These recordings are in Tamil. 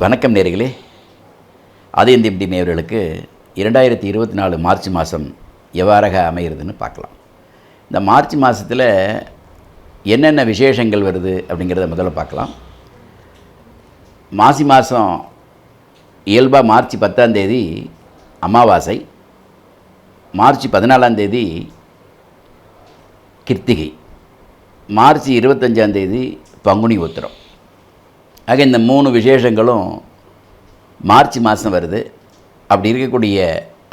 வணக்கம் நேயர்களே. ஆதியந்திப்டி நேயர்களுக்கு 2024 மார்ச் மாதம் எவ்வாறாக அமைகிறதுன்னு பார்க்கலாம். இந்த மார்ச் மாதத்தில் என்னென்ன விசேஷங்கள் வருது அப்படிங்கிறத முதல்ல பார்க்கலாம். மாசி மாதம் இயல்பாக மார்ச் 10ஆம் தேதி அமாவாசை, மார்ச் 14ஆம் தேதி கிருத்திகை, மார்ச் 25ஆம் தேதி பங்குனி உத்திரம். ஆக இந்த 3 விசேஷங்களும் மார்ச் மாதம் வருது. அப்படி இருக்கக்கூடிய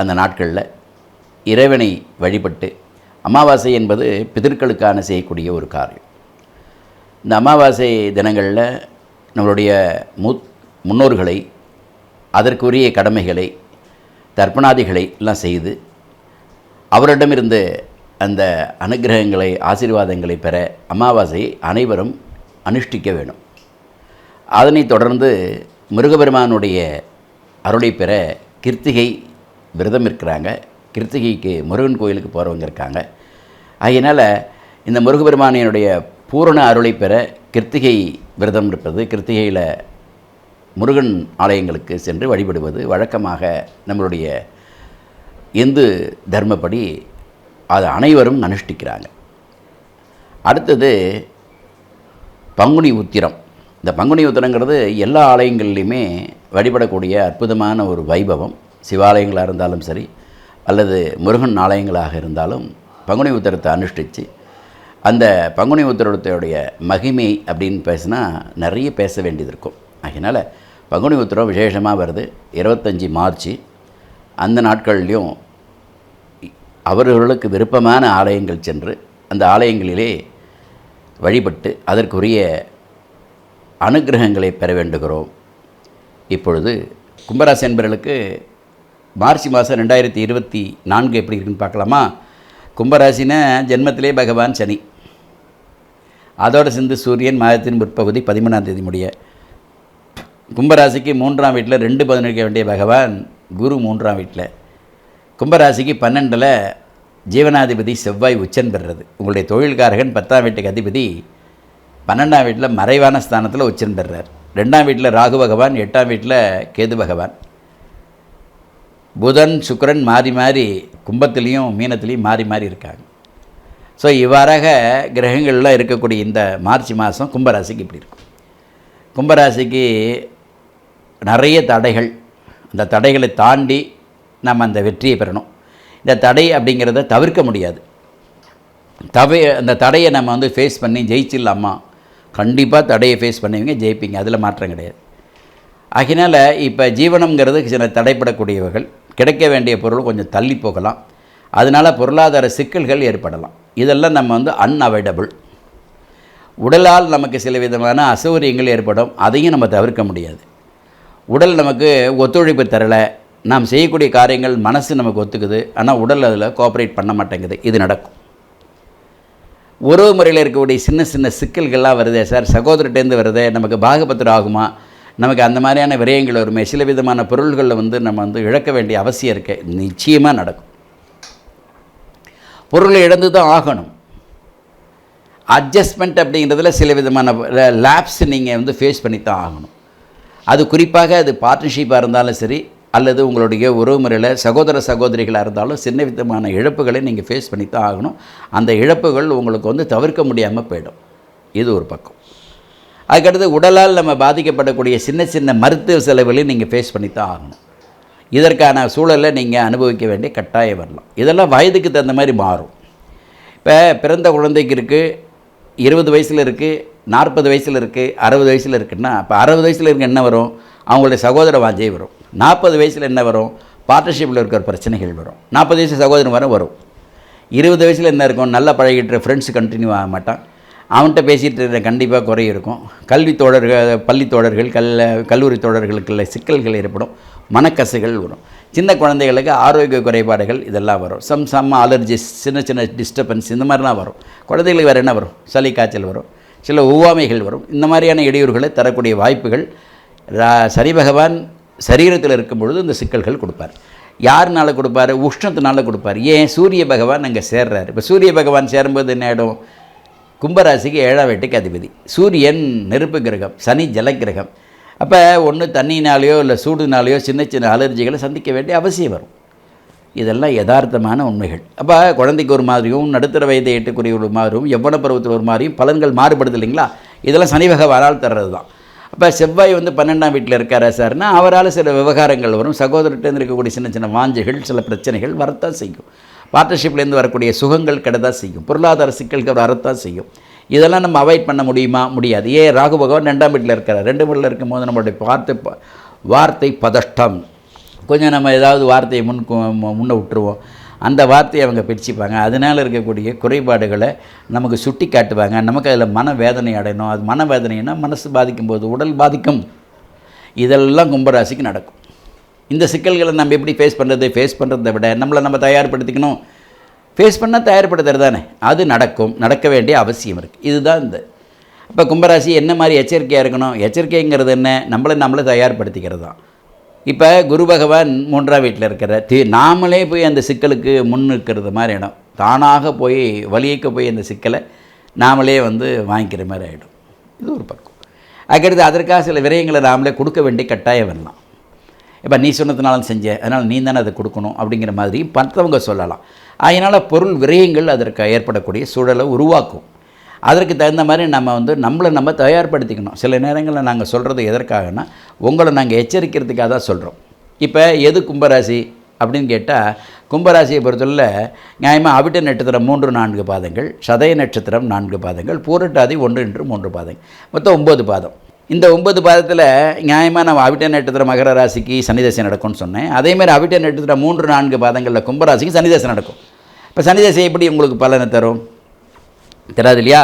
அந்த நாட்களில் இறைவனை வழிபட்டு, அமாவாசை என்பது பிதர்களுக்கான செய்யக்கூடிய ஒரு காரியம். இந்த அமாவாசை தினங்களில் நம்மளுடைய முன்னோர்களை, அதற்குரிய கடமைகளை, தர்ப்பணாதிகளை எல்லாம் செய்து அவரிடமிருந்து அந்த அனுகிரகங்களை, ஆசீர்வாதங்களை பெற அமாவாசையை அனைவரும் அனுஷ்டிக்க வேணும். அதனைத் தொடர்ந்து முருகபெருமானுடைய அருளை பெற கிருத்திகை விரதம் இருக்கிறாங்க. கிருத்திகைக்கு முருகன் கோயிலுக்கு போகிறவங்க இருக்காங்க. அதனால் இந்த முருகபெருமானினுடைய பூரண அருளை பெற கிருத்திகை விரதம் இருப்பது, கிருத்திகையில் முருகன் ஆலயங்களுக்கு சென்று வழிபடுவது வழக்கமாக நம்மளுடைய இந்து தர்மப்படி அது அனைவரும் அனுஷ்டிக்கிறாங்க. அடுத்தது பங்குனி உத்திரம். இந்த பங்குனி உத்திரங்கிறது எல்லா ஆலயங்கள்லையுமே வழிபடக்கூடிய அற்புதமான ஒரு வைபவம். சிவாலயங்களாக இருந்தாலும் சரி, அல்லது முருகன் ஆலயங்களாக இருந்தாலும் பங்குனி உத்திரத்தை அனுஷ்டித்து, அந்த பங்குனி உத்திரத்துடைய மகிமை அப்படின்னு பேசினா நிறைய பேச வேண்டியது இருக்கும். அதனால் பங்குனி உத்திரம் விசேஷமாக வருது. 25 மார்ச் அந்த நாட்கள்லையும் அவர்களுக்கு விருப்பமான ஆலயங்கள் சென்று அந்த ஆலயங்களிலே வழிபட்டு அதற்குரிய அனுகிரகங்களை பெற வேண்டுகிறோம். இப்பொழுது கும்பராசி என்பவர்களுக்கு மார்ச் மாதம் 2024 எப்படி இருக்குன்னு பார்க்கலாமா? கும்பராசினா ஜென்மத்திலே பகவான் சனி, அதோடு சேர்ந்து சூரியன் மாதத்தின் முற்பகுதி 13ஆம் தேதி முடிய. கும்பராசிக்கு 3ஆம் வீட்டில் 2-11 வேண்டிய பகவான் குரு 3ஆம் வீட்டில். கும்பராசிக்கு 12இல் ஜீவனாதிபதி செவ்வாய் உச்சன் பெறுறது. உங்களுடைய தொழில்காரகன் 10ஆம் வீட்டுக்கு அதிபதி 12ஆம் வீட்டில் மறைவான ஸ்தானத்தில் உச்சன் பெறுறார். 2ஆம் வீட்டில் ராகு பகவான், 8ஆம் வீட்டில் கேது பகவான். புதன் சுக்கிரன் மாறி மாறி கும்பத்திலையும் மீனத்திலையும் மாறி மாறி இருக்காங்க. ஸோ இவ்வாறாக கிரகங்கள்லாம் இருக்கக்கூடிய இந்த மார்ச் மாதம் கும்பராசிக்கு இப்படி இருக்கும். கும்பராசிக்கு நிறைய தடைகள், அந்த தடைகளை தாண்டி நம்ம அந்த வெற்றியை பெறணும். இந்த தடை அப்படிங்கிறத தவிர்க்க முடியாது. அந்த தடையை நம்ம ஃபேஸ் பண்ணி ஜெயிச்சிடலாமா? கண்டிப்பாக தடையை ஃபேஸ் பண்ணுவீங்க, ஜெயிப்பீங்க, அதில் மாற்றம் கிடையாது. ஆகினால இப்போ ஜீவனம்ங்கிறது சில தடைப்படக்கூடியவர்கள், கிடைக்க வேண்டிய பொருள் கொஞ்சம் தள்ளி போகலாம். அதனால் பொருளாதார சிக்கல்கள் ஏற்படலாம். இதெல்லாம் நம்ம அன்அவாய்டபுள். உடலால் நமக்கு சில விதமான அசௌகரியங்கள் ஏற்படும், அதையும் நம்ம தவிர்க்க முடியாது. உடல் நமக்கு ஒத்துழைப்பு தரலை, நாம் செய்யக்கூடிய காரியங்கள் மனசு நமக்கு ஒத்துக்குது, ஆனால் உடல் அதில் கோஆப்ரேட் பண்ண மாட்டேங்குது. இது நடக்கும். உறவு முறையில் இருக்கக்கூடிய சின்ன சின்ன சிக்கல்கள்லாம் வருதே சார், சகோதரர்கிட்டேருந்து வருதே, நமக்கு பாகபத்திரம் ஆகுமா, நமக்கு அந்த மாதிரியான விரயங்கள் வருமே, சில விதமான பொருள்களில் நம்ம இழக்க வேண்டிய அவசியம் இருக்குது. நிச்சயமாக நடக்கும். பொருளை இழந்து தான் ஆகணும். அட்ஜஸ்ட்மெண்ட் அப்படிங்கிறதுல சில விதமான லேப்ஸ் நீங்கள் ஃபேஸ் பண்ணி தான் ஆகணும். அது குறிப்பாக அது பார்ட்னர்ஷிப்பாக இருந்தாலும் சரி, அல்லது உங்களுடைய உறவு முறையில் சகோதர சகோதரிகளாக இருந்தாலும் சின்ன விதமான இழப்புகளை நீங்கள் ஃபேஸ் பண்ணி தான் ஆகணும். அந்த இழப்புகள் உங்களுக்கு தவிர்க்க முடியாமல் போயிடும். இது ஒரு பக்கம். அதுக்கடுத்து உடலால் நம்ம பாதிக்கப்படக்கூடிய சின்ன சின்ன மருத்துவ செலவுகளையும் நீங்கள் ஃபேஸ் பண்ணி தான் ஆகணும். இதற்கான சூழலை நீங்கள் அனுபவிக்க வேண்டிய கட்டாயம் வரலாம். இதெல்லாம் வயதுக்கு தகுந்த மாதிரி மாறும். இப்போ பிறந்த குழந்தைக்கு இருக்குது, 20 வயசில் இருக்குது, 40 வயசில் இருக்குது, 60 வயசில் இருக்குன்னா, இப்போ 60 வயசில் இருக்க என்ன வரும்? அவங்களுடைய சகோதர வாஞ்சை வரும். 40 வயசில் என்ன வரும்? பார்ட்னர்ஷிப்பில் இருக்கிற பிரச்சனைகள் வரும். 40 வயசு சகோதரன் வரும். 20 வயசில் என்ன இருக்கும்? நல்லா பழகிட்டு ஃப்ரெண்ட்ஸ் கண்டினியூ ஆக மாட்டான், அவன்கிட்ட பேசிகிட்டு கண்டிப்பாக குறை இருக்கும். கல்வி தோழர்கள், பள்ளி தோழர்கள், கல்லூரி தோழர்களுக்குள்ள சிக்கல்கள் ஏற்படும், மனக்கசுகள் வரும். சின்ன குழந்தைகளுக்கு ஆரோக்கிய குறைபாடுகள் இதெல்லாம் வரும். சம் அலர்ஜிஸ், சின்ன சின்ன டிஸ்டர்பன்ஸ், இந்த மாதிரிலாம் வரும். குழந்தைகளுக்கு வேறு என்ன வரும்? சளி காய்ச்சல் வரும், சில ஒவ்வாமைகள் வரும். இந்த மாதிரியான இடையூறுகளை தரக்கூடிய வாய்ப்புகள் சனி பகவான் சரீரத்தில் இருக்கும் பொழுது இந்த சிக்கல்கள் கொடுப்பார். யாருனால கொடுப்பார்? உஷ்ணத்தினால கொடுப்பார். ஏன்? சூரிய பகவான் அங்கே சேர்றார். இப்போ சூரிய பகவான் சேரும்போது என்ன ஆகிடும்? கும்பராசிக்கு 7ஆம் வீட்டுக்கு அதிபதி. சூரியன் நெருப்பு கிரகம், சனி ஜல கிரகம். அப்போ ஒன்று தண்ணினாலேயோ இல்லை சூடுனாலேயோ சின்ன சின்ன அலர்ஜிகளை சந்திக்க வேண்டிய அவசியம் வரும். இதெல்லாம் யதார்த்தமான உண்மைகள். அப்போ குழந்தைக்கு ஒரு மாதிரியும், நடுத்தர வயதை எட்டக்கூடிய ஒரு மாதிரியும், எவ்வளவு பருவத்தில் ஒரு மாதிரியும் பலன்கள் மாறுபடுது இல்லைங்களா? இதெல்லாம் சனி பகவானால் தர்றது தான். அப்போ செவ்வாய் 12ஆம் வீட்டில் இருக்காரா சார்னா, அவரால் சில விவகாரங்கள் வரும். சகோதரர்கிட்ட இருக்கக்கூடிய சின்ன சின்ன வாஞ்சைகள், சில பிரச்சனைகள் வரத்தான் செய்யும். பார்ட்னர்ஷிப்லேருந்து வரக்கூடிய சுகங்கள் கிடதான் செய்யும். பொருளாதார சிக்கல்கள் வரத்தான் செய்யும். இதெல்லாம் நம்ம அவாய்ட் பண்ண முடியுமா? முடியாது. ராகு பகவான் 2ஆம் வீட்டில் இருக்கார். 2 வீட்டில் இருக்கும்போது நம்மளுடைய வார்த்தை பதஷ்டம். கொஞ்சம் நம்ம ஏதாவது வார்த்தையை முன்ன விட்டுருவோம். அந்த வார்த்தையை அவங்க பிரிச்சுப்பாங்க. அதனால் இருக்கக்கூடிய குறைபாடுகளை நமக்கு சுட்டி காட்டுவாங்க. நமக்கு அதில் மனவேதனை அடையணும். அது மனவேதனைன்னா மனசு பாதிக்கும் போது உடல் பாதிக்கும். இதெல்லாம் கும்பராசிக்கு நடக்கும். இந்த சிக்கல்களை நம்ம எப்படி ஃபேஸ் பண்ணுறதை விட நம்மளை நம்ம தயார்படுத்திக்கணும். ஃபேஸ் பண்ணால் தயார்படுத்துறது தானே, அது நடக்க வேண்டிய அவசியம் இருக்குது. இதுதான் இந்த இப்போ கும்பராசி என்ன மாதிரி எச்சரிக்கையாக இருக்கணும்? எச்சரிக்கைங்கிறது என்ன? நம்மளை தயார்படுத்திக்கிறது தான். இப்போ குரு பகவான் 3ஆம் வீட்டில் இருக்கிற நாமளே போய் அந்த சிக்கலுக்கு முன் இருக்கிறது மாதிரி இடம். தானாக போய் வலியக்க போய் அந்த சிக்கலை நாமளே வாங்கிக்கிற மாதிரி ஆகிடும். இது ஒரு பக்கம். அதுக்கடுத்து அதற்காக சில விரயங்களை நாமளே கொடுக்க வேண்டிய கட்டாயம் வரலாம். இப்போ நீ சொன்னதுனாலும் செஞ்சேன், அதனால் நீ தானே அதை கொடுக்கணும் அப்படிங்கிற மாதிரி மற்றவங்க சொல்லலாம். அதனால் பொருள் விரயங்கள் அதற்கு ஏற்படக்கூடிய சூழலை உருவாக்கும். அதற்கு தகுந்த மாதிரி நம்ம நம்ம தயார்படுத்திக்கணும். சில நேரங்களில் நாங்கள் சொல்கிறது எதற்காகனா, உங்களை நாங்கள் எச்சரிக்கிறதுக்காக தான் சொல்கிறோம். இப்போ எது கும்பராசி அப்படின்னு கேட்டால், கும்பராசியை பொறுத்தவரை நியாயமாக அவிட்ட நட்சத்திரம் 3-4 பாதங்கள், சதய நட்சத்திரம் 4 பாதங்கள், பூரட்டாதி 1-3 பாதங்கள், மொத்தம் 9 பாதம். இந்த 9 பாதத்தில் நியாயமாக நம்ம அவிட்ட நட்சத்திரம் மகர ராசிக்கு சனிதசை நடக்கும்னு சொன்னேன். அதேமாதிரி அவிட்ட நட்சத்திரம் 3-4 பாதங்களில் கும்பராசிக்கு சனிதசை நடக்கும். இப்போ சனிதசை எப்படி உங்களுக்கு பலனை தரும் தெரியாது இல்லையா?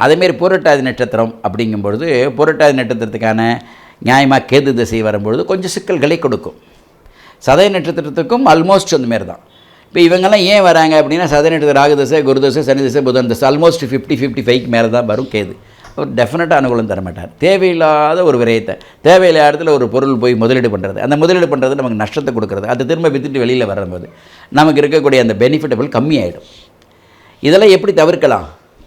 அதேமாரி பூரட்டாதி நட்சத்திரம் அப்படிங்கும்பொழுது பூரட்டாதி நட்சத்திரத்துக்கான நியாயமாக கேது திசை வரும்பொழுது கொஞ்சம் சிக்கல்களை கொடுக்கும். சதய நட்சத்திரத்துக்கும் ஆல்மோஸ்ட் அந்தமாரி தான். இப்போ இவங்கெல்லாம் ஏன் வராங்க அப்படின்னா, சதய நட்சத்திரம் ராகு தசை, குரு தசை, சனி தசை, புதன் தசை ஆல்மோஸ்ட் 50-55க்கு மேலே தான் வரும் கேது. அவர் டெஃபினட்டாக அனுகூலம் தர மாட்டார். தேவையில்லாத ஒரு விரயத்தை, தேவையில்லாத இடத்துல ஒரு பொருள் போய் முதலீடு பண்ணுறது, அந்த முதலீடு பண்ணுறது நமக்கு நஷ்டத்தை கொடுக்குறது, அது திரும்ப வித்துட்டு வெளியில் வரும்போது நமக்கு இருக்கக்கூடிய அந்த பெனிஃபிட்டபிள் கம்மியாயிடும். இதெல்லாம் எப்படி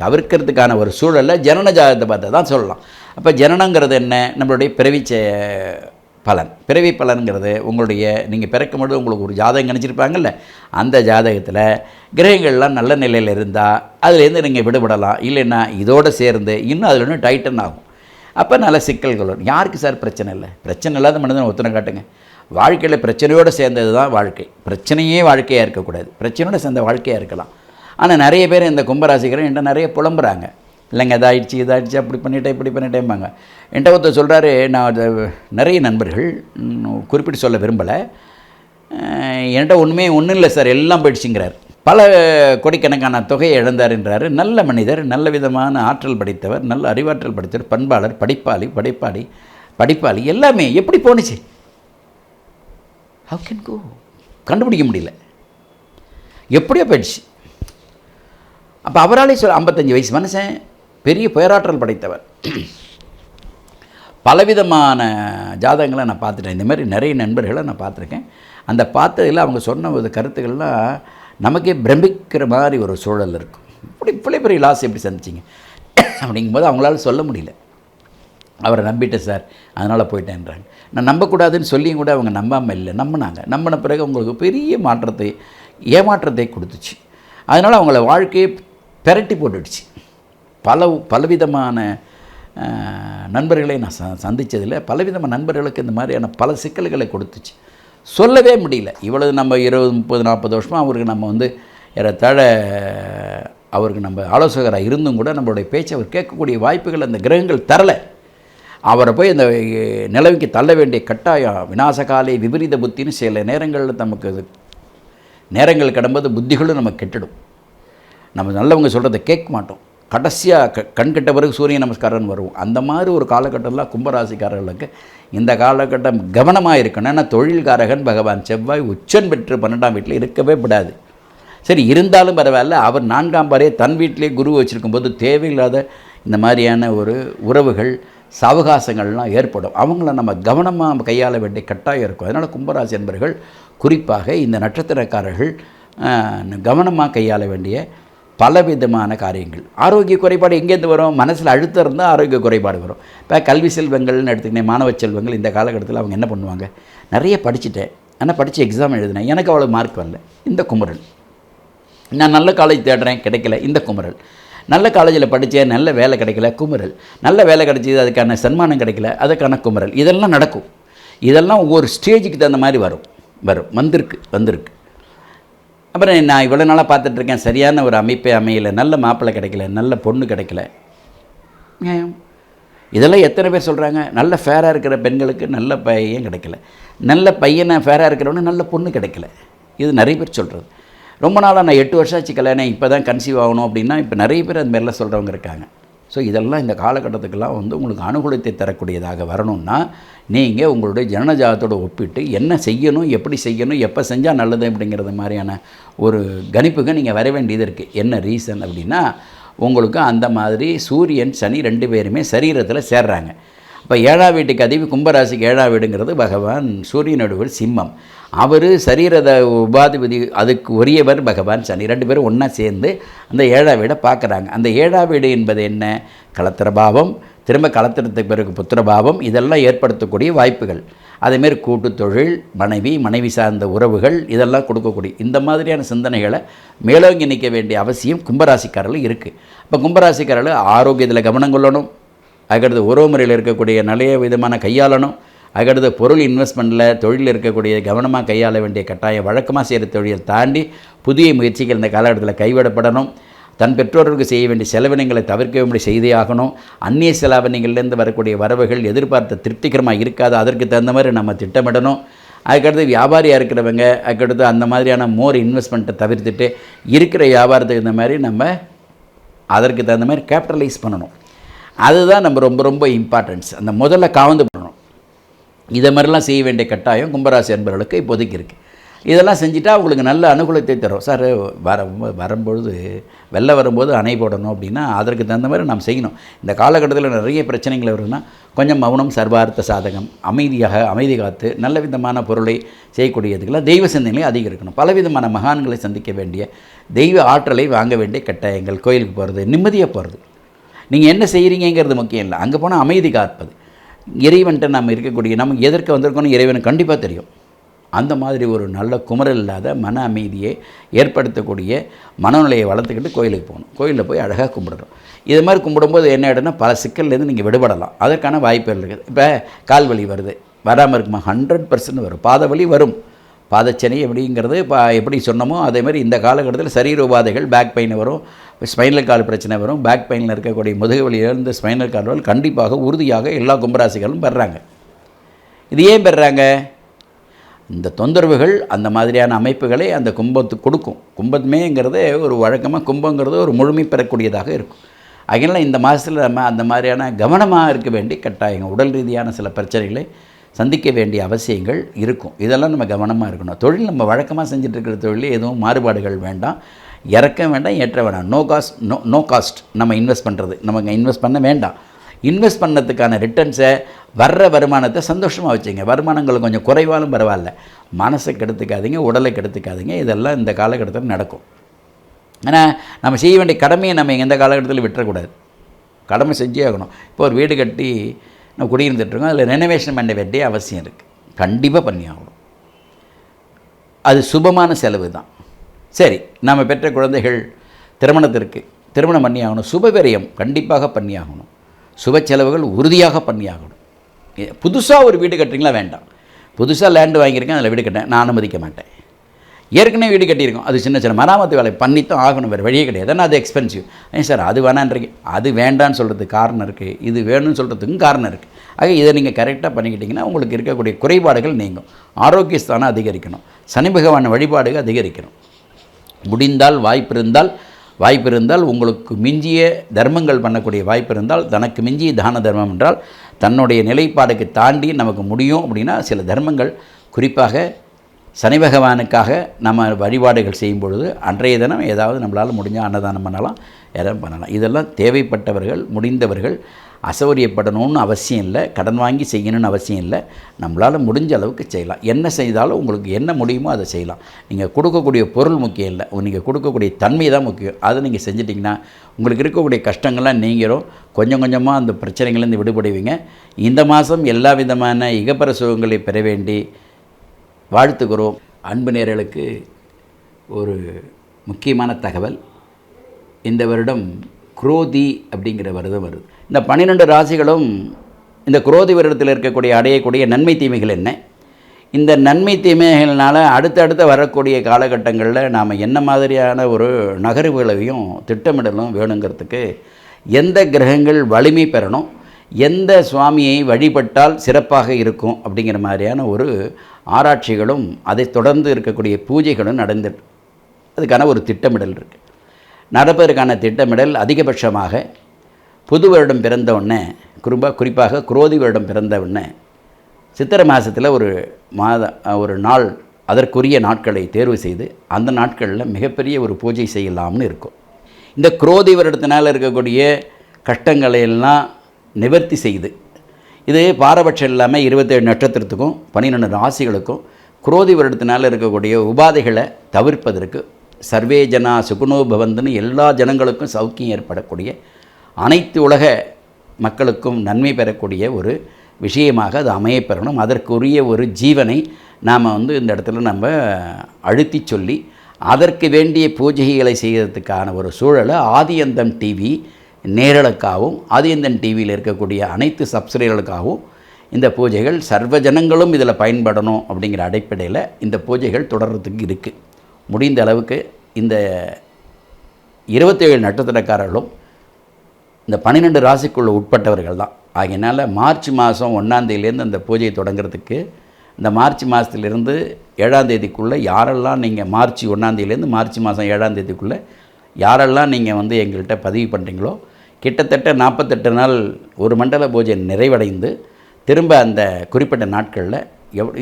தவிர்க்கிறதுக்கான ஒரு சூழலில் ஜனன ஜாதகத்தை பார்த்து தான் சொல்லலாம். அப்போ ஜனனங்கிறது என்ன? நம்மளுடைய பிறவி பலன்கிறது உங்களுடைய நீங்கள் பிறக்கும்போது உங்களுக்கு ஒரு ஜாதகம் கணிச்சிருப்பாங்கல்ல, அந்த ஜாதகத்தில் கிரகங்கள்லாம் நல்ல நிலையில் இருந்தால் அதுலேருந்து நீங்கள் விடுபடலாம். இல்லைன்னா இதோடு சேர்ந்து இன்னும் அதில் இன்னும் டைட்டன் ஆகும். அப்போ நல்ல சிக்கல்கள் வரும். யாருக்கு சார் பிரச்சனை இல்லை? பிரச்சனை இல்லாத மனிதனை ஒத்துணை காட்டுங்க. வாழ்க்கையில் பிரச்சனையோடு சேர்ந்தது தான் வாழ்க்கை. பிரச்சனையே வாழ்க்கையாக இருக்கக்கூடாது, பிரச்சனையோடு சேர்ந்த வாழ்க்கையாக இருக்கலாம். ஆனால் நிறைய பேர் இந்த கும்பராசிக்காரன் என்கிட்ட நிறைய புலம்புறாங்க. இல்லைங்க இதாகிடுச்சு அப்படி பண்ணிட்டேன் இப்படி பண்ணிட்டேம்பாங்க. என்கிட்ட ஒருத்தர் சொல்கிறாரு, நான் நிறைய நண்பர்கள் குறிப்பிட்டு சொல்ல விரும்பலை, என்கிட்ட ஒன்றும் இல்லை சார், எல்லாம் போயிடுச்சுங்கிறார். பல கோடிக்கணக்கான தொகையை இழந்தார்ன்றாரு. நல்ல மனிதர், நல்ல விதமான ஆற்றல் படைத்தவர், நல்ல அறிவாற்றல் படைத்தவர், பண்பாளர், படிப்பாளி எல்லாமே எப்படி போணுச்சு? How can go? கண்டுபிடிக்க முடியல, எப்படியோ போயிடுச்சு. அப்போ அவராலே 55 வயசு மனுஷன், பெரிய பேராற்றல் படைத்தவர். பலவிதமான ஜாதகங்களை நான் பார்த்துட்டேன். இந்த மாதிரி நிறைய நண்பர்களை நான் பார்த்துருக்கேன். அந்த பார்த்ததில் அவங்க சொன்ன ஒரு கருத்துக்கள்லாம் நமக்கே பிரமிக்கிற மாதிரி ஒரு சூழல் இருக்கும். இவ்வளோ பெரிய லாஸ் எப்படி சந்திச்சிங்க அப்படிங்கும்போது அவங்களால சொல்ல முடியல. அவரை நம்பிட்டேன் சார், அதனால் போயிட்டேன்றாங்க. நான் நம்பக்கூடாதுன்னு சொல்லியும் கூட அவங்க நம்பாமல் இல்லை, நம்பின பிறகு அவங்களுக்கு பெரிய ஏமாற்றத்தை கொடுத்துச்சு. அதனால் அவங்கள வாழ்க்கையை பெரட்டி போட்டுடுச்சு. பலவிதமான நண்பர்களை நான் சந்தித்ததில் பலவிதமான நண்பர்களுக்கு இந்த மாதிரியான பல சிக்கல்களை கொடுத்துச்சு. சொல்லவே முடியல. இவ்வளவு நம்ம 20-30-40 வருஷமாக அவருக்கு நம்ம ஏறத்தாழ அவருக்கு நம்ம ஆலோசகராக இருந்தும் கூட நம்மளுடைய பேச்சை அவர் கேட்கக்கூடிய வாய்ப்புகள் அந்த கிரகங்கள் தரலை. அவரை போய் அந்த நிலவுக்கு தள்ள வேண்டிய கட்டாயம். விநாசகாலை விபரீத புத்தின்னு சில நேரங்களில் நமக்கு நேரங்கள் கடம்போது புத்திகளும் நம்ம கெட்டுடும். நம்ம நல்லவங்க சொல்கிறத கேட்க மாட்டோம். கடைசியாக கண் கெட்ட பிறகு சூரிய நமஸ்காரம் வருவோம். அந்த மாதிரி ஒரு காலகட்டத்தில் கும்பராசிக்காரர்களுக்கு இந்த காலகட்டம் கவனமாக இருக்கணும். ஏன்னா தொழில்காரகன் பகவான் செவ்வாய் உச்சன் பெற்று 12ஆம் வீட்டில் இருக்கவே கூடாது. சரி, இருந்தாலும் பரவாயில்ல, அவர் 4ஆம் பாறையை தன் வீட்டிலே குரு வச்சுருக்கும்போது தேவையில்லாத இந்த மாதிரியான ஒரு உறவுகள் சாவகாசங்கள்லாம் ஏற்படும். அவங்கள நம்ம கவனமாக கையாள வேண்டிய கட்டாயம் இருக்கும். அதனால் கும்பராசி என்பர்கள் குறிப்பாக இந்த நட்சத்திரக்காரர்கள் கவனமாக கையாள வேண்டிய பலவிதமான காரியங்கள். ஆரோக்கிய குறைபாடு எங்கேருந்து வரும்? மனசில் அழுத்தம் இருந்தால் ஆரோக்கிய குறைபாடு வரும். இப்போ கல்வி செல்வங்கள்னு எடுத்துக்கிட்டேன், மாணவ செல்வங்கள் இந்த காலகட்டத்தில் அவங்க என்ன பண்ணுவாங்க? நிறைய படிச்சுட்டேன், ஆனால் படித்து எக்ஸாம் எழுதினேன், எனக்கு அவ்வளோ மார்க் வரல, இந்த குமுறல். நான் நல்ல காலேஜ் தேடுறேன், கிடைக்கல, இந்த குமுறல். நல்ல காலேஜில் படித்தேன், நல்ல வேலை கிடைக்கல, குமுறல். நல்ல வேலை கிடைச்சது, அதுக்கான சன்மானம் கிடைக்கல, அதுக்கான குமுறல். இதெல்லாம் நடக்கும். இதெல்லாம் ஒவ்வொரு ஸ்டேஜுக்கு தகுந்த மாதிரி வந்திருக்கு. அப்புறம் நான் இவ்வளோ நாளாக பார்த்துட்ருக்கேன், சரியான ஒரு அமைப்பே அமையலை, நல்ல மாப்பிள்ளை கிடைக்கல, நல்ல பொண்ணு கிடைக்கல. இதெல்லாம் எத்தனை பேர் சொல்கிறாங்க? நல்ல ஃபேராக இருக்கிற பெண்களுக்கு நல்ல பையன் கிடைக்கல, நல்ல பையனை ஃபேராக இருக்கிறவனு நல்ல பொண்ணு கிடைக்கல. இது நிறைய பேர் சொல்கிறது. ரொம்ப நாளாக நான் 8 வருஷம் ஆச்சு கல்யாணம், இப்போ தான் கன்சீவ் ஆகணும் அப்படின்னா இப்போ நிறைய பேர் அது மாதிரிலாம் சொல்கிறவங்க இருக்காங்க. ஸோ இதெல்லாம் இந்த காலகட்டத்துக்கெல்லாம் உங்களுக்கு அனுகூலத்தை தரக்கூடியதாக வரணும்னா நீங்கள் உங்களுடைய ஜனனஜாதத்தோடு ஒப்பிட்டு என்ன செய்யணும், எப்படி செய்யணும், எப்போ செஞ்சால் நல்லது அப்படிங்கிறது மாதிரியான ஒரு கணிப்புக்கு நீங்கள் வர வேண்டியது இருக்குது. என்ன ரீசன் அப்படின்னா, உங்களுக்கு அந்த மாதிரி சூரியன் சனி 2 பேருமே சரீரத்தில் சேர்றாங்க. இப்போ 7ஆம் வீட்டுக்கு அதிபதி கும்பராசிக்கு 7ஆம் வீடுங்கிறது பகவான் சூரியனோட வீடு சிம்மம். அவர் சரீரத உபாதிபதி, அதுக்கு உரியவர் பகவான் சனி. 2 பேரும் ஒன்றா சேர்ந்து அந்த 7ஆம் வீடை பார்க்குறாங்க. அந்த 7ஆம் வீடு என்பது என்ன? களத்திரபாவம், திரும்ப களத்திரத்துக்கு பிறகு புத்திரபாவம், இதெல்லாம் ஏற்படுத்தக்கூடிய வாய்ப்புகள். அதேமாரி கூட்டு தொழில், மனைவி சார்ந்த உறவுகள், இதெல்லாம் கொடுக்கக்கூடிய இந்த மாதிரியான சிந்தனைகளை மேலோங்கி நிற்க வேண்டிய அவசியம் கும்பராசிக்காரர்கள் இருக்குது. இப்போ கும்பராசிக்காரர்கள் ஆரோக்கியத்தில் கவனம் கொள்ளணும். அதுக்கடுத்து உறவு முறையில் இருக்கக்கூடிய நிறைய விதமான கையாளணும். அதுக்கடுத்து பொருள் இன்வெஸ்ட்மெண்ட்டில் தொழிலில் இருக்கக்கூடிய கவனமாக கையாள வேண்டிய கட்டாயம். வழக்கமாக செய்கிற தொழிலை தாண்டி புதிய முயற்சிகள் இந்த காலகட்டத்தில் கைவிடப்படணும். தன் பெற்றோர்களுக்கு செய்ய வேண்டிய செலவினங்களை தவிர்க்க வேண்டிய செய்தே ஆகணும். அந்நிய செலவினங்கள்லேருந்து வரக்கூடிய வரவுகள் எதிர்பார்த்த திருப்திகரமாக இருக்காது, அதற்கு தகுந்த மாதிரி நம்ம திட்டமிடணும். அதுக்கடுத்து வியாபாரியாக இருக்கிறவங்க அதுக்கடுத்து அந்த மாதிரியான மோர் இன்வெஸ்ட்மெண்ட்டை தவிர்த்துட்டு இருக்கிற வியாபாரத்துக்கு இந்த மாதிரி நம்ம அதற்கு தகுந்த மாதிரி கேபிட்டலைஸ் பண்ணணும். அதுதான் நம்ம ரொம்ப இம்பார்ட்டன்ஸ். அந்த முதல்ல காவந்து பண்ணணும். இதை மாதிரிலாம் செய்ய வேண்டிய கட்டாயம் கும்பராசி அன்பர்களுக்கு இப்போதைக்கு இருக்குது. இதெல்லாம் செஞ்சுட்டா உங்களுக்கு நல்ல அனுகூலத்தை தரும். சார் வரும்பொழுது வெள்ளம் வரும்போது அணை போடணும் அப்படின்னா அதற்கு தகுந்த மாதிரி நாம் செய்யணும். இந்த காலகட்டத்தில் நிறைய பிரச்சனைகள் வருதுன்னா கொஞ்சம் மௌனம், சர்வார்த்த சாதகம், அமைதி காத்து நல்ல விதமான பொருளை செய்யக்கூடியதுக்கெல்லாம் தெய்வ சிந்தனைகளை அதிகரிக்கணும். பலவிதமான மகான்களை சந்திக்க வேண்டிய தெய்வ ஆற்றலை வாங்க வேண்டிய கட்டாயங்கள். கோயிலுக்கு போகிறது, நிம்மதியாக போகிறது. நீங்கள் என்ன செய்கிறீங்கிறது முக்கியம் இல்லை, அங்கே போனால் அமைதி காப்பது. இறைவன்கிட்ட நம்ம இருக்கக்கூடிய நம்ம எதற்கு வந்திருக்கோன்னு இறைவனுக்கு கண்டிப்பாக தெரியும். அந்த மாதிரி ஒரு நல்ல குமரல் இல்லாத மன அமைதியை ஏற்படுத்தக்கூடிய மனநிலையை வளர்த்துக்கிட்டு கோயிலுக்கு போகணும். கோயிலில் போய் அழகாக கும்பிடணும். இது மாதிரி கும்பிடும்போது என்ன ஆகிடும்னா பல சிக்கல்லேருந்து நீங்கள் விடுபடலாம். அதற்கான வாய்ப்புகள் இருக்குது. இப்போ கால் வலி வருது, வராமல் இருக்குமா? 100% வரும். பாத வலி வரும். பாதச்சனை எப்படிங்கிறது எப்படி சொன்னமோ அதே மாதிரி இந்த காலகட்டத்தில் சரீர உபாதைகள், பேக் பெயின் வரும், ஸ்பைனல் கார்டு பிரச்சனை வரும். பேக் பெயினில் இருக்கக்கூடிய முதுகு வலியிலிருந்து ஸ்பைனல் கார்டுகள் கண்டிப்பாக உறுதியாக எல்லா கும்பராசிகளும் பெறாங்க. இது ஏன் பெறாங்க? இந்த தொந்தரவுகள் அந்த மாதிரியான அமைப்புகளை அந்த கும்பத்துக்கு கொடுக்கும். கும்பமேங்கிறதே ஒரு வழக்கமாக கும்பங்கிறது ஒரு முழுமை பெறக்கூடியதாக இருக்கும். அதனால் இந்த மாதத்தில் நம்ம அந்த மாதிரியான கவனமாக இருக்க வேண்டிய கட்டாயங்கள், உடல் ரீதியான சில பிரச்சனைகளை சந்திக்க வேண்டிய அவசியங்கள் இருக்கும். இதெல்லாம் நம்ம கவனமாக இருக்கணும். தொழில் நம்ம வழக்கமாக செஞ்சுட்ருக்கிற தொழிலே எதுவும் மாறுபாடுகள் வேண்டாம், இறக்க வேண்டாம், ஏற்ற வேண்டாம். நோ காஸ்ட் நம்ம இன்வெஸ்ட் பண்ணுறது, நமக்கு இன்வெஸ்ட் பண்ண வேண்டாம். இன்வெஸ்ட் பண்ணதுக்கான ரிட்டர்ன்ஸை வர்ற வருமானத்தை சந்தோஷமாக வச்சுங்க. வருமானங்கள் கொஞ்சம் குறைவாலும் பரவாயில்ல, மனசை கெடுத்துக்காதீங்க, உடலை கெடுத்துக்காதீங்க. இதெல்லாம் இந்த காலகட்டத்தில் நடக்கும். ஆனால் நம்ம செய்ய வேண்டிய கடமையை நம்ம எந்த காலகட்டத்தில் விட்டுறக்கூடாது. கடமை செஞ்சே ஆகணும். இப்போ ஒரு வீடு கட்டி நம்ம குடியிருந்துட்டுருக்கோம், அதில் ரெனோவேஷன் பண்ண வேண்டிய அவசியம் இருக்குது. கண்டிப்பாக பண்ணி ஆகணும். அது சுபமான செலவு தான். சரி, நம்ம பெற்ற குழந்தைகள் திருமணத்திற்கு திருமணம் பண்ணி ஆகணும். சுபவிரயம் கண்டிப்பாக பண்ணி ஆகணும். சுப செலவுகள் உறுதியாக பண்ணி ஆகணும். புதுசாக ஒரு வீடு கட்டுறீங்களா? வேண்டாம். புதுசாக லேண்டு வாங்கியிருக்கேன், அதில் வீடு கட்டேன், நான் அனுமதிக்க மாட்டேன். ஏற்கனவே வீடு கட்டியிருக்கோம், அது சின்ன சின்ன மராமத்து வேலை பண்ணித்தான் ஆகணும், வேறு வழியே கிடையாது. ஏன்னா அது எக்ஸ்பென்சிவ். சார் அது வேணான்றீங்க, அது வேண்டான்னு சொல்கிறதுக்கு காரணம் இருக்குது, இது வேணும்னு சொல்கிறதுக்கும் காரணம் இருக்குது. ஆக இதை நீங்கள் கரெக்டாக பண்ணிக்கிட்டிங்கன்னா உங்களுக்கு இருக்கக்கூடிய குறைபாடுகள் நீங்கும். ஆரோக்கியஸ்தானம் அதிகரிக்கணும். சனி பகவான் வழிபாடுகள் அதிகரிக்கணும். முடிந்தால் வாய்ப்பு இருந்தால் உங்களுக்கு மிஞ்சிய தர்மங்கள் பண்ணக்கூடிய வாய்ப்பு இருந்தால், தனக்கு மிஞ்சிய தான தர்மம் என்றால் தன்னுடைய நிலைப்பாடுக்கு தாண்டி நமக்கு முடியும் அப்படின்னா சில தர்மங்கள், குறிப்பாக சனி பகவானுக்காக நம்ம வழிபாடுகள் செய்யும் பொழுது அன்றைய தினம் ஏதாவது நம்மளால் முடிஞ்சால் அன்னதானம் பண்ணலாம், எதாவது பண்ணலாம். இதெல்லாம் தேவைப்பட்டவர்கள், முடிந்தவர்கள், அசௌரியப்படணும்னு அவசியம் இல்லை, கடன் வாங்கி செய்யணும்னு அவசியம் இல்லை. நம்மளால் முடிஞ்ச அளவுக்கு செய்யலாம். என்ன செய்தாலும் உங்களுக்கு என்ன முடியுமோ அதை செய்யலாம். நீங்கள் கொடுக்கக்கூடிய பொருள் முக்கியம் இல்லை, நீங்கள் கொடுக்கக்கூடிய தன்மை தான் முக்கியம். அதை நீங்கள் செஞ்சிட்டிங்கன்னா உங்களுக்கு இருக்கக்கூடிய கஷ்டங்கள்லாம் நீங்களும் கொஞ்சம் கொஞ்சமாக அந்த பிரச்சனைகள்லேருந்து விடுபடுவீங்க. இந்த மாதம் எல்லா விதமான இகப்பர சுகங்களை பெற வேண்டி வாழ்த்துக்கிறோம். அன்பு நேயர்களுக்கு ஒரு முக்கியமான தகவல். இந்த வருடம் குரோதி அப்படிங்கிற வருடம் வருது. இந்த 12 ராசிகளும் இந்த குரோதி வருடத்தில் இருக்கக்கூடிய அடையக்கூடிய நன்மை தீமைகள் என்ன, இந்த நன்மை தீமைகள்னால் அடுத்தடுத்த வரக்கூடிய காலகட்டங்களில் நாம் என்ன மாதிரியான ஒரு நகர்வுகளையும் திட்டமிடலும் வேணுங்கிறதுக்கு எந்த கிரகங்கள் வலிமை பெறணும், எந்த சுவாமியை வழிபட்டால் சிறப்பாக இருக்கும் அப்படிங்கிற மாதிரியான ஒரு ஆராய்ச்சிகளும் அதை தொடர்ந்து இருக்கக்கூடிய பூஜைகளும் நடந்துட்டு அதுக்கான ஒரு திட்டமிடல் இருக்குது. நடப்பதற்கான திட்டமிடல் அதிகபட்சமாக புது வருடம் பிறந்த உடனே குறிப்பாக குரோதி வருடம் பிறந்த உடனே சித்திரை மாதத்தில் ஒரு நாள் அதற்குரிய நாட்களை தேர்வு செய்து அந்த நாட்களில் மிகப்பெரிய ஒரு பூஜை செய்யலாம்னு இருக்கும். இந்த குரோதி வருடத்தினால் இருக்கக்கூடிய கஷ்டங்களை எல்லாம் நிவர்த்தி செய்து, இது பாரபட்சம் இல்லாமல் 27 நட்சத்திரத்துக்கும் 12 ராசிகளுக்கும் குரோதி வருடத்தினால் இருக்கக்கூடிய உபாதைகளை தவிர்ப்பதற்கு சர்வே ஜனா சுகுணோ பவந்துன்னு எல்லா ஜனங்களுக்கும் சௌக்கியம் ஏற்படக்கூடிய, அனைத்து உலக மக்களுக்கும் நன்மை பெறக்கூடிய ஒரு விஷயமாக அது அமையப்பெறணும். அதற்குரிய ஒரு ஜீவனை நாம் இந்த இடத்துல நம்ம அழுத்தி சொல்லி அதற்கு வேண்டிய பூஜைகளை செய்வதற்கான ஒரு சூழலை ஆதியந்தம் டிவி நேரலுக்காகவும் ஆதியந்தன் டிவியில் இருக்கக்கூடிய அனைத்து சப்ஸ்கிரைபர்களுக்காகவும் இந்த பூஜைகள் சர்வ ஜனங்களும் இதில் பயன்படணும் அப்படிங்கிற அடிப்படையில் இந்த பூஜைகள் தொடர்றதுக்கு இருக்குது. முடிந்த அளவுக்கு இந்த 27 நட்சத்திரக்காரர்களும் இந்த 12 ராசிக்குள்ள உட்பட்டவர்கள் தான். ஆகையினால் மார்ச் மாதம் 1ஆம் தேதியிலேருந்து அந்த பூஜையை தொடங்குறதுக்கு, இந்த மார்ச் மாதத்துலேருந்து 7ஆம் தேதிக்குள்ளே யாரெல்லாம் நீங்கள் மார்ச் 1ஆம் தேதியிலேருந்து மார்ச் மாதம் 7ஆம் தேதிக்குள்ளே யாரெல்லாம் நீங்கள் எங்கள்கிட்ட பதிவு பண்ணுறீங்களோ கிட்டத்தட்ட 48 நாள் ஒரு மண்டல பூஜை நிறைவடைந்து திரும்ப அந்த குறிப்பிட்ட நாட்களில்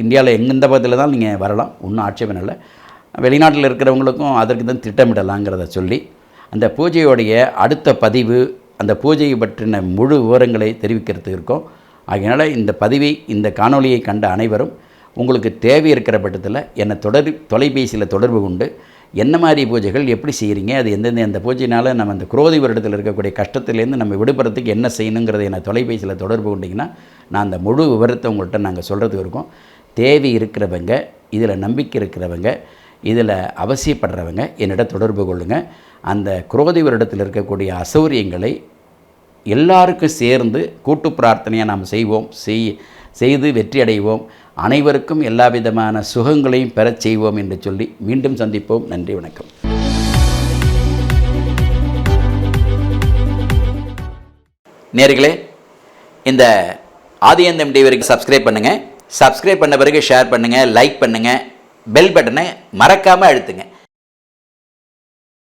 இந்தியாவில் எந்த பக்கத்தில் தான் நீங்கள் வரலாம், ஒன்றும் ஆட்சேபம் இல்லை. வெளிநாட்டில் இருக்கிறவங்களுக்கும் அதற்கு தான் திட்டமிடலாங்கிறத சொல்லி அந்த பூஜையோடைய அடுத்த பதிவு, அந்த பூஜையை பற்றின முழு விவரங்களை தெரிவிக்கிறதுக்கு இருக்கோம். அதனால் இந்த பதிவை, இந்த காணொலியை கண்ட அனைவரும் உங்களுக்கு தேவை இருக்கிற பட்சத்தில் என்னை தொலைபேசியில் தொடர்பு கொண்டு என்ன மாதிரி பூஜைகள் எப்படி செய்கிறீங்க, அது எந்த பூஜையினால் நம்ம அந்த குரோதி வருடத்தில் இருக்கக்கூடிய கஷ்டத்துலேருந்து நம்ம விடுபடுறதுக்கு என்ன செய்யணுங்கிறத என்னை தொலைபேசியில் தொடர்பு கொண்டிங்கன்னா நான் அந்த முழு விவரத்தை உங்கள்கிட்ட நாங்கள் சொல்கிறதுக்கு இருக்கோம். தேவை இருக்கிறவங்க, இதில் நம்பிக்கை இருக்கிறவங்க, இதில் அவசியப்படுறவங்க என்னிடம் தொடர்பு கொள்ளுங்கள். அந்த குரோதி வருடத்தில் இருக்கக்கூடிய அசௌரியங்களை எல்லாருக்கும் சேர்ந்து கூட்டு பிரார்த்தனையாக நாம் செய்து வெற்றி அடைவோம். அனைவருக்கும் எல்லா விதமான சுகங்களையும் பெறச் செய்வோம் என்று சொல்லி மீண்டும் சந்திப்போம். நன்றி, வணக்கம். நேயர்களே, இந்த ஆதியந்தம் டிவிக்கு சப்ஸ்கிரைப் பண்ணுங்கள். சப்ஸ்கிரைப் பண்ண பிறகு ஷேர் பண்ணுங்கள், லைக் பண்ணுங்கள், பெல் பட்டனை மறக்காமல் அழுத்துங்க.